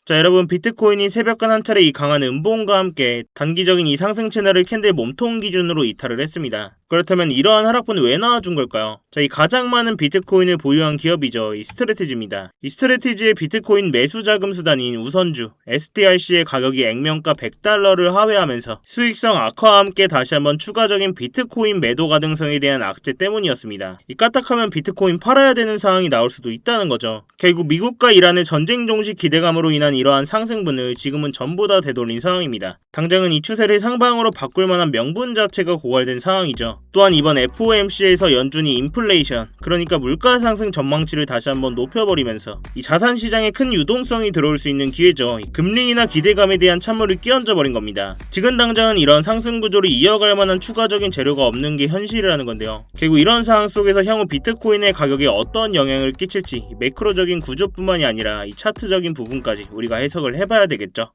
자, 여러분, 비트코인이 새벽간 한 차례 이 강한 음봉과 함께 단기적인 이 상승 채널을 캔들 몸통 기준으로 이탈을 했습니다. 그렇다면 이러한 하락분은 왜 나와준 걸까요? 자, 이 가장 많은 비트코인을 보유한 기업이죠. 이 스트래티지입니다. 이 스트래티지의 비트코인 매수 자금 수단인 우선주 STRC의 가격이 액면가 $100를 하회하면서 수익성 악화와 함께 다시 한번 추가적인 비트코인 매도 가능성에 대한 악재 때문이었습니다. 이 까딱하면 비트코인 팔아야 되는 상황이 나올 수도 있다는 거죠. 결국 미국과 이란의 전쟁 종식 기대감으로 인한 이러한 상승분을 지금은 전부 다 되돌린 상황입니다. 당장은 이 추세를 상방으로 바꿀 만한 명분 자체가 고갈된 상황이죠. 또한 이번 FOMC에서 연준이 인플레이션, 그러니까 물가 상승 전망치를 다시 한번 높여버리면서 이 자산 시장에 큰 유동성이 들어올 수 있는 기회죠. 금리나 기대감에 대한 찬물을 끼얹어 버린 겁니다. 지금 당장은 이런 상승 구조를 이어갈 만한 추가적인 재료가 없는 게 현실이라는 건데요. 결국 이런 상황 속에서 향후 비트코인의 가격에 어떤 영향을 끼칠지 매크로적인 구조뿐만이 아니라 이 차트적인 부분까지 우리가 해석을 해봐야 되겠죠.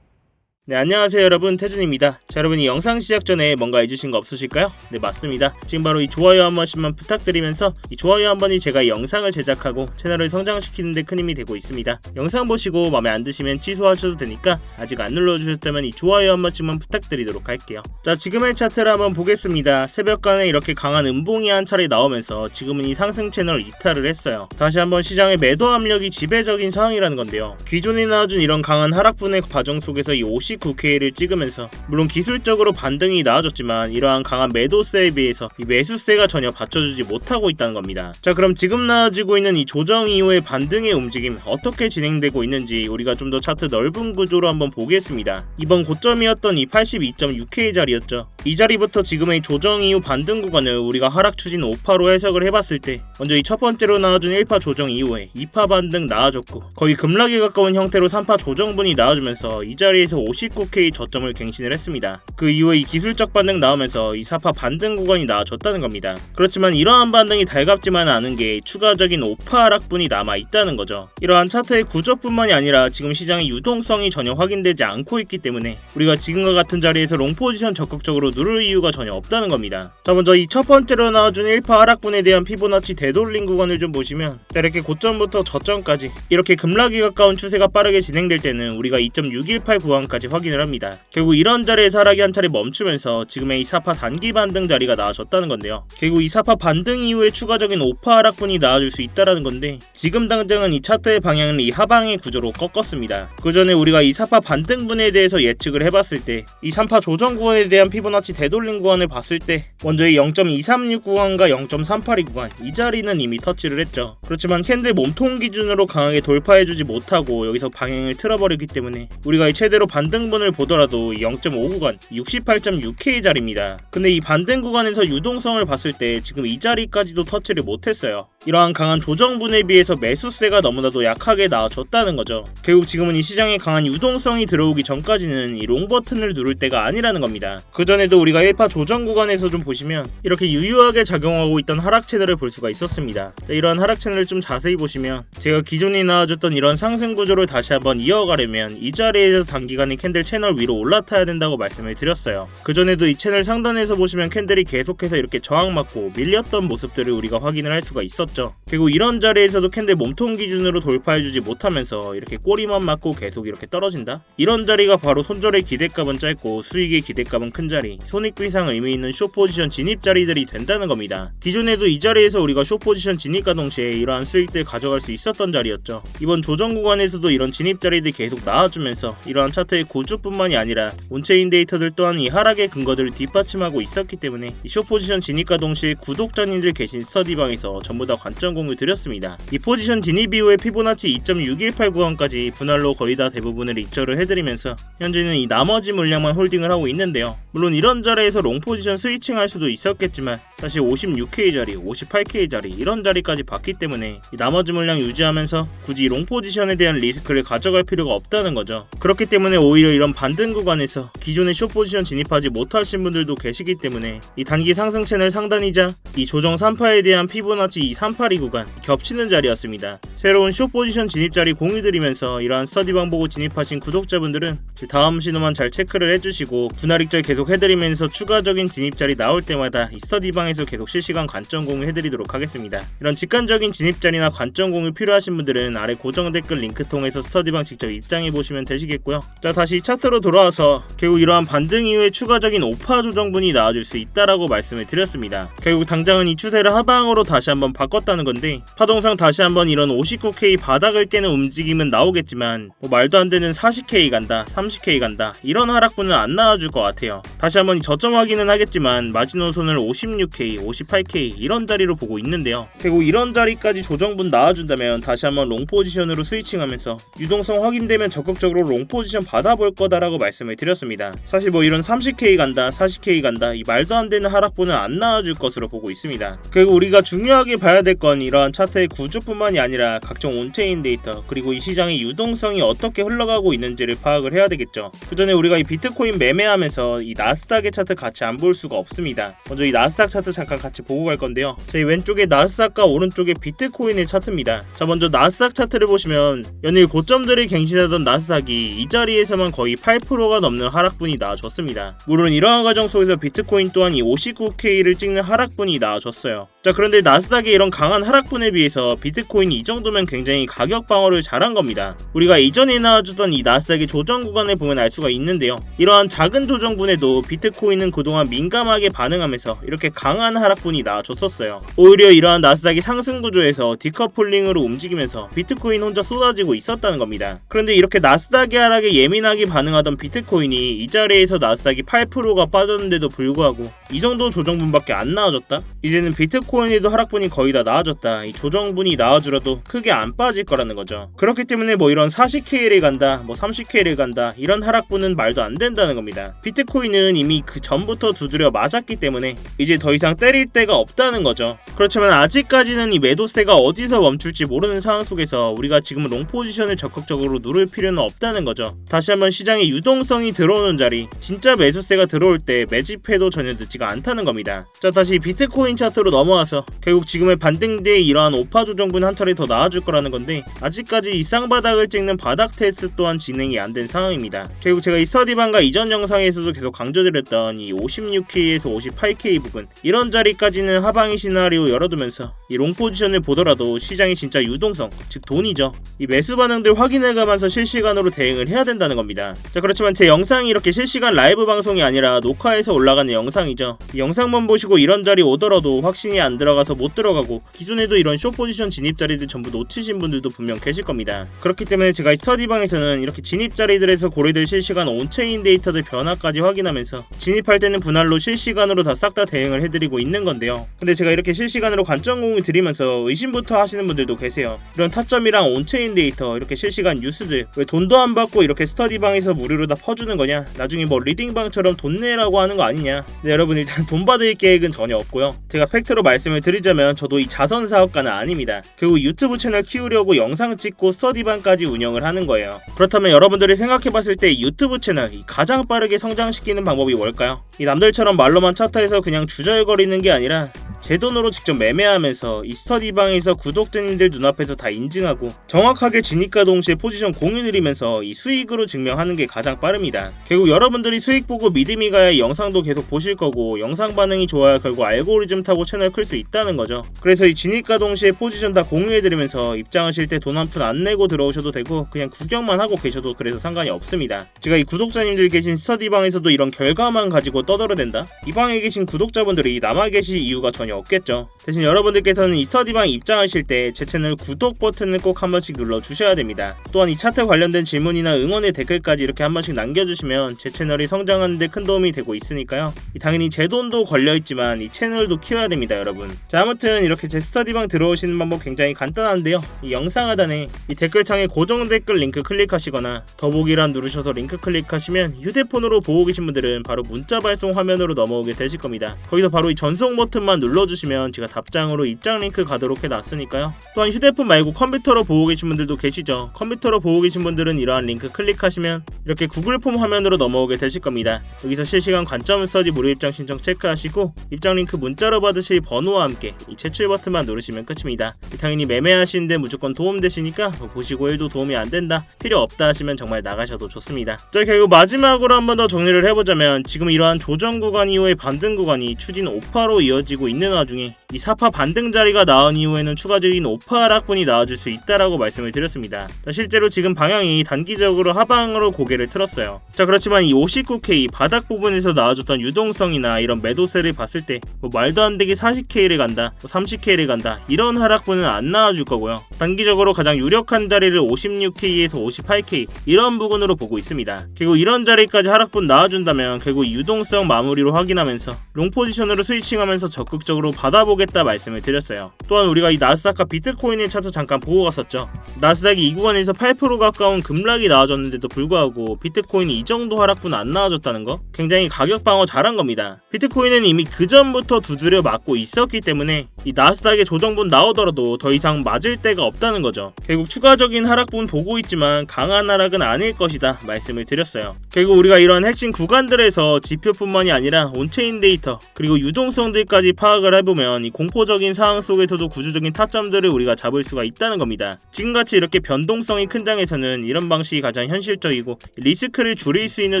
네, 안녕하세요 여러분, 태준입니다. 자, 여러분, 이 영상 시작 전에 뭔가 해주신 거 없으실까요? 네, 맞습니다. 지금 바로 이 좋아요 한 번씩만 부탁드리면서 이 좋아요 한 번이 제가 이 영상을 제작하고 채널을 성장시키는 데 큰 힘이 되고 있습니다. 영상 보시고 마음에 안 드시면 취소하셔도 되니까 아직 안 눌러주셨다면 이 좋아요 한 번씩만 부탁드리도록 할게요. 자, 지금의 차트를 한번 보겠습니다. 새벽간에 이렇게 강한 음봉이 한 차례 나오면서 지금은 이 상승 채널 이탈을 했어요. 다시 한번 시장의 매도 압력이 지배적인 상황이라는 건데요. 기존에 나와준 이런 강한 하락분의 과정 속에서 이 59K를 찍으면서 물론 기술적으로 반등이 나아졌지만 이러한 강한 매도세에 비해서 이 매수세가 전혀 받쳐주지 못하고 있다는 겁니다. 자, 그럼 지금 나아지고 있는 이 조정 이후의 반등의 움직임 어떻게 진행되고 있는지 우리가 좀 더 차트 넓은 구조로 한번 보겠습니다. 이번 고점이었던 이 82.6K 자리였죠. 이 자리부터 지금의 조정 이후 반등 구간을 우리가 하락 추진 5파로 해석을 해봤을 때 먼저 이 첫 번째로 나와준 1파 조정 이후에 2파 반등 나와줬고 거의 급락에 가까운 형태로 3파 조정분이 나와주면서 이 자리에서 59K 저점을 갱신을 했습니다. 그 이후에 이 기술적 반등 나오면서 이 4파 반등 구간이 나와줬다는 겁니다. 그렇지만 이러한 반등이 달갑지만은 않은 게 추가적인 5파 하락분이 남아있다는 거죠. 이러한 차트의 구조뿐만이 아니라 지금 시장의 유동성이 전혀 확인되지 않고 있기 때문에 우리가 지금과 같은 자리에서 롱 포지션 적극적으로 누를 이유가 전혀 없다는 겁니다. 자, 먼저 이 첫 번째로 나와준 1파 하락분에 대한 피보나치 되돌림 구간을 좀 보시면 이렇게 고점부터 저점까지 이렇게 급락에 가까운 추세가 빠르게 진행될 때는 우리가 2.618 구간까지 확인을 합니다. 결국 이런 자리에서 하락이 한 차례 멈추면서 지금의 이 4파 단기 반등 자리가 나와졌다는 건데요. 결국 이 4파 반등 이후에 추가적인 5파 하락분이 나와줄 수 있다는 건데 지금 당장은 이 차트의 방향을 이 하방의 구조로 꺾었습니다. 그 전에 우리가 이 4파 반등분에 대해서 예측을 해봤을 때 이 3파 조정 구간에 대한 피보나치 되돌림 구간을 봤을 때 먼저 이 0.236 구간과 0.382 구간 이 자리는 이미 터치를 했죠. 그렇지만 캔들 몸통 기준으로 강하게 돌파해주지 못하고 여기서 방향을 틀어버리기 때문에 우리가 이 최대로 반등분을 보더라도 0.5 구간 68.6K 자리입니다. 근데 이 반등 구간에서 유동성을 봤을 때 지금 이 자리까지도 터치를 못했어요. 이러한 강한 조정분에 비해서 매수세가 너무나도 약하게 나와줬다는 거죠. 결국 지금은 이 시장에 강한 유동성이 들어오기 전까지는 이 롱 버튼을 누를 때가 아니라는 겁니다. 그 전에도 우리가 1파 조정 구간에서 좀 보시면 이렇게 유효하게 작용하고 있던 하락 채널을 볼 수가 있었습니다. 자, 이런 하락 채널을 좀 자세히 보시면 제가 기존에 나와줬던 이런 상승 구조를 다시 한번 이어가려면 이 자리에서 단기간에 캔들 채널 위로 올라타야 된다고 말씀을 드렸어요. 그 전에도 이 채널 상단에서 보시면 캔들이 계속해서 이렇게 저항맞고 밀렸던 모습들을 우리가 확인을 할 수가 있었죠. 결국 이런 자리에서도 캔들 몸통 기준으로 돌파해주지 못하면서 이렇게 꼬리만 맞고 계속 이렇게 떨어진다? 이런 자리가 바로 손절의 기대값은 짧고 수익의 기대값은 큰 자리, 손익비상 의미 있는 숏 포지션 진입 자리들이 된다는 겁니다. 기존에도 이 자리에서 우리가 숏 포지션 진입과 동시에 이러한 수익들 가져갈 수 있었던 자리였죠. 이번 조정 구간에서도 이런 진입 자리들이 계속 나와주면서 이러한 차트의 구조뿐만이 아니라 온체인 데이터들 또한 이 하락의 근거들을 뒷받침하고 있었기 때문에 이 숏 포지션 진입과 동시에 구독자님들 계신 스터디방에서 전부 다 관점 공유 드렸습니다. 이 포지션 진입 이후에 피보나치 2.618 구간까지 분할로 거의 다 대부분을 익절을 해드리면서 현재는 이 나머지 물량만 홀딩을 하고 있는데요. 물론 이런 자리에서 롱 포지션 스위칭 할 수도 있었겠지만 사실 56K 자리, 58K 자리 이런 자리까지 봤기 때문에 이 나머지 물량 유지하면서 굳이 롱 포지션에 대한 리스크를 가져갈 필요가 없다는 거죠. 그렇기 때문에 오히려 오히려 이런 반등 구간에서 기존의 숏 포지션 진입하지 못하신 분들도 계시기 때문에 이 단기 상승 채널 상단이자 이 조정 3파에 대한 피보나치 이 382 구간 겹치는 자리였습니다. 새로운 숏 포지션 진입 자리 공유드리면서 이러한 스터디방 보고 진입하신 구독자분들은 다음 신호만 잘 체크를 해주시고 분할 익절 계속 해드리면서 추가적인 진입 자리 나올 때마다 이 스터디방에서 계속 실시간 관점 공유 해드리도록 하겠습니다. 이런 직관적인 진입 자리나 관점 공유 필요하신 분들은 아래 고정 댓글 링크 통해서 스터디방 직접 입장해 보시면 되시겠고요. 자, 다시 차트로 돌아와서 결국 이러한 반등 이후에 추가적인 오파 조정분이 나와줄 수 있다라고 말씀을 드렸습니다. 결국 당장은 이 추세를 하방으로 다시 한번 바꿨다는 건데 파동상 다시 한번 이런 59K 바닥을 깨는 움직임은 나오겠지만 말도 안 되는 40K 간다, 30K 간다 이런 하락분은 안 나와줄 것 같아요. 다시 한번 이 저점 확인은 하겠지만 마지노선을 56K, 58K 이런 자리로 보고 있는데요. 결국 이런 자리까지 조정분 나와준다면 다시 한번 롱 포지션으로 스위칭하면서 유동성 확인되면 적극적으로 롱 포지션 받아볼 거다라고 말씀을 드렸습니다. 사실 이런 30K 간다, 40K 간다 이 말도 안 되는 하락분은 안 나와줄 것으로 보고 있습니다. 결국 우리가 중요하게 봐야 될 건 이러한 차트의 구조뿐만이 아니라 각종 온체인 데이터 그리고 이 시장의 유동성이 어떻게 흘러가고 있는지를 파악을 해야 되겠죠. 그 전에 우리가 이 비트코인 매매하면서 이 나스닥의 차트 같이 안 볼 수가 없습니다. 먼저 이 나스닥 차트 잠깐 같이 보고 갈 건데요. 저희 왼쪽에 나스닥과 오른쪽에 비트코인의 차트입니다. 자, 먼저 나스닥 차트를 보시면 연일 고점들을 갱신하던 나스닥이 이 자리에서만 거의 8%가 넘는 하락분이 나와줬습니다. 물론 이러한 과정 속에서 비트코인 또한 이 59K를 찍는 하락분이 나와줬어요. 자, 그런데 나스닥의 이런 강한 하락분에 비해서 비트코인이 이 정도면 굉장히 가격 방어를 잘한 겁니다. 우리가 이전에 나와주던 이 나스닥의 조정 구간을 보면 알 수가 있는데요. 이러한 작은 조정분에도 비트코인은 그동안 민감하게 반응하면서 이렇게 강한 하락분이 나와줬었어요. 오히려 이러한 나스닥이 상승 구조에서 디커플링으로 움직이면서 비트코인 혼자 쏟아지고 있었다는 겁니다. 그런데 이렇게 나스닥의 하락에 예민하게 반응하던 비트코인이 이 자리에서 나스닥이 8%가 빠졌는데도 불구하고 이 정도 조정분밖에 안 나와줬다? 이제는 비트코인에도 하락분이 거의 다 나와줬다. 이 조정분이 나와주라도 크게 안 빠질 거라는 거죠. 그렇기 때문에 이런 40K를 간다, 30K를 간다 이런 하락분은 말도 안 된다는 겁니다. 비트코인은 이미 그 전부터 두드려 맞았기 때문에 이제 더 이상 때릴 데가 없다는 거죠. 그렇지만 아직까지는 이 매도세가 어디서 멈출지 모르는 상황 속에서 우리가 지금 롱 포지션을 적극적으로 누를 필요는 없다는 거죠. 다시 한번 시장에 유동성이 들어오는 자리, 진짜 매수세가 들어올 때 매집해도 전혀 늦지가 않다는 겁니다. 자, 다시 비트코인 차트로 넘어와서 결국 지금의 반등 뒤에 이러한 오파 조정분 한 차례 더 나와줄 거라는 건데 아직까지 이 쌍바닥을 찍는 바닥 테스트 또한 진행이 안 된 상황입니다. 결국 제가 이 스터디방과 이전 영상에서도 계속 강조드렸던 이 56K에서 58K 부분 이런 자리까지는 하방의 시나리오 열어두면서 이 롱 포지션을 보더라도 시장이 진짜 유동성, 즉 돈이죠. 이 매수 반응들 확인해가면서 실시간으로 대응을 해야 된다는 겁니다. 자, 그렇지만 제 영상이 이렇게 실시간 라이브 방송이 아니라 녹화해서 올라가는 영상이죠. 이 영상만 보시고 이런 자리 오더라도 확신이 안 들어가서 못 들어가고 기존에도 이런 숏 포지션 진입 자리들 전부 놓치신 분들도 분명 계실 겁니다. 그렇기 때문에 제가 이 스터디방에서는 이렇게 진입 자리들에서 고려될 실시간 온체인 데이터들 변화까지 확인하면서 진입할 때는 분할로 실시간으로 다 싹 다 대응을 해드리고 있는 건데요. 근데 제가 이렇게 실시간으로 관점 공유 드리면서 의심부터 하시는 분들도 계세요. 이런 타점이랑 온체인 데이터 이렇게 실시간 뉴스들 왜 돈도 안 받고 이렇게 스터디방에서 무료로 다 퍼주는 거냐, 나중에 리딩방처럼 돈 내라고 하는 거 아니냐. 네, 여러분 일단 돈 받을 계획은 전혀 없고요. 제가 팩트로 말씀을 드리자면 저도 이 자선 사업가는 아닙니다. 결국 유튜브 채널 키우려고 영상 찍고 스터디방까지 운영을 하는 거예요. 그렇다면 여러분들이 생각해봤을 때 유튜브 채널 가장 빠르게 성장시키는 방법이 뭘까요? 이 남들처럼 말로만 차트에서 그냥 주저거리는 게 아니라 제 돈으로 직접 매매하면서 이 스터디방에서 구독자님들 눈앞에서 다 인증하고 정확하게 진입과 동시에 포지션 공유드리면서 이 수익으로 증명하는 게 가장 빠릅니다. 결국 여러분들이 수익 보고 믿음이 가야 영상도 계속 보실 거고 영상 반응이 좋아야 결국 알고리즘 타고 채널 클 수 있다는 거죠. 그래서 이 진입과 동시에 포지션 다 공유해드리면서 입장하실 때 돈 한 푼 안 내고 들어오셔도 되고 그냥 구경만 하고 계셔도 그래서 상관이 없습니다. 제가 이 구독자님들 계신 스터디방에서도 이런 결과만 가지고 떠들어댄다? 이 방에 계신 구독자분들이 남아 계실 이유가 전혀 없겠죠. 대신 여러분들께서는 이 스터디방 입장하실 때 제 채널 구독 버튼을 꼭 한 번씩 눌러주셔야 됩니다. 또한 이 차트 관련된 질문이나 응원의 댓글까지 이렇게 한 번씩 남겨주시면 제 채널이 성장하는 데 큰 도움이 되고 있으니까요. 당연히 제 돈도 걸려있지만 이 채널도 키워야 됩니다, 여러분. 자, 아무튼 이렇게 제 스터디방 들어오시는 방법 굉장히 간단한데요. 이 영상 하단에 이 댓글창에 고정 댓글 링크 클릭하시거나 더보기란 누르셔서 링크 클릭하시면 휴대폰으로 보고 계신 분들은 바로 문자 발송 화면으로 넘어오게 되실 겁니다. 거기서 바로 이 전송 버튼만 눌러 눌러주시면 제가 답장으로 입장 링크 가도록 해놨으니까요. 또한 휴대폰 말고 컴퓨터로 보고 계신 분들도 계시죠. 컴퓨터로 보고 계신 분들은 이러한 링크 클릭하시면 이렇게 구글 폼 화면으로 넘어오게 되실 겁니다. 여기서 실시간 관점 스터디 무료 입장 신청 체크하시고 입장 링크 문자로 받으실 번호와 함께 이 제출 버튼만 누르시면 끝입니다. 당연히 매매하시는데 무조건 도움되시니까 보시고 1도 도움이 안 된다, 필요 없다 하시면 정말 나가셔도 좋습니다. 자, 결국 마지막으로 한 번 더 정리를 해보자면 지금 이러한 조정 구간 이후의 반등 구간이 추진 5파로 이어지고 있는 와중에 이 4파 반등 자리가 나온 이후에는 추가적인 5파 하락분이 나와줄 수 있다라고 말씀을 드렸습니다. 자, 실제로 지금 방향이 단기적으로 하방으로 고개를 틀었어요. 자, 그렇지만 이 59K 바닥 부분에서 나와줬던 유동성이나 이런 매도세를 봤을 때 말도 안 되게 40K를 간다, 30K를 간다, 이런 하락분은 안 나와줄 거고요. 단기적으로 가장 유력한 자리를 56K에서 58K 이런 부분으로 보고 있습니다. 그리고 이런 자리까지 하락분 나와준다면 결국 유동성 마무리로 확인하면서 롱 포지션으로 스위칭하면서 적극적으로 받아보겠다 말씀을 드렸어요. 또한 우리가 이 나스닥과 비트코인의 차트 잠깐 보고 갔었죠. 나스닥이 이 구간에서 8% 가까운 급락이 나와줬는데도 불구하고 비트코인이 이 정도 하락분 안 나와줬다는 거 굉장히 가격 방어 잘한 겁니다. 비트코인은 이미 그 전부터 두드려 맞고 있었기 때문에 이 나스닥의 조정분 나오더라도 더 이상 맞을 데가 없다는 거죠. 결국 추가적인 하락분 보고 있지만 강한 하락은 아닐 것이다 말씀을 드렸어요. 결국 우리가 이런 핵심 구간들에서 지표뿐만이 아니라 온체인 데이터 그리고 유동성들까지 파악을 해보면 이 공포적인 상황 속에서도 구조적인 타점들을 우리가 잡을 수가 있다는 겁니다. 지금같이 이렇게 변동성이 큰 장에서는 이런 방식이 가장 현실적이고 리스크를 줄일 수 있는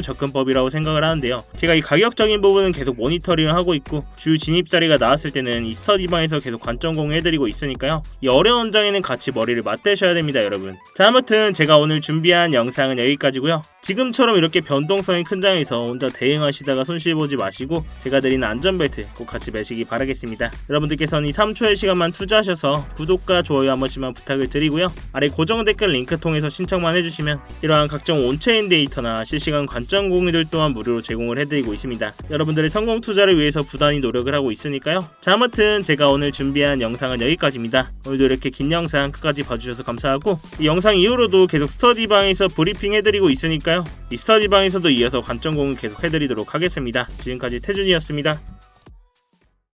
접근법이라고 생각을 하는데요. 제가 이 가격적인 부분은 계속 모니터링을 하고 있고 주요 진입 자리가 나왔을 때는 이 스터디방에서 계속 관점 공유해드리고 있으니까요. 이 어려운 장에는 같이 머리를 맞대셔야 됩니다, 여러분. 자, 아무튼 제가 오늘 준비한 영상은 여기까지고요. 지금처럼 이렇게 변동성이 큰 장에서 혼자 대응하시다가 손실보지 마시고 제가 드리는 안전벨트 꼭 같이 매시기 바라겠습니다. 여러분들께서는 이 3초의 시간만 투자하셔서 구독과 좋아요 한 번씩만 부탁을 드리고요. 아래 고정 댓글 링크 통해서 신청만 해주시면 이러한 각종 온체인 데이터나 실시간 관점 공유들 또한 무료로 제공을 해드리고 있습니다. 여러분들의 성공 투자를 위해서 부단히 노력을 하고 있으니까요. 자, 아무튼 제가 오늘 준비한 영상은 여기까지입니다. 오늘도 이렇게 긴 영상 끝까지 봐주셔서 감사하고 이 영상 이후로도 계속 스터디방에서 브리핑 해드리고 있으니까요. 이 스터디방에서도 이어서 관점 공유 계속 해드리도록 하겠습니다. 지금까지 태준이었습니다.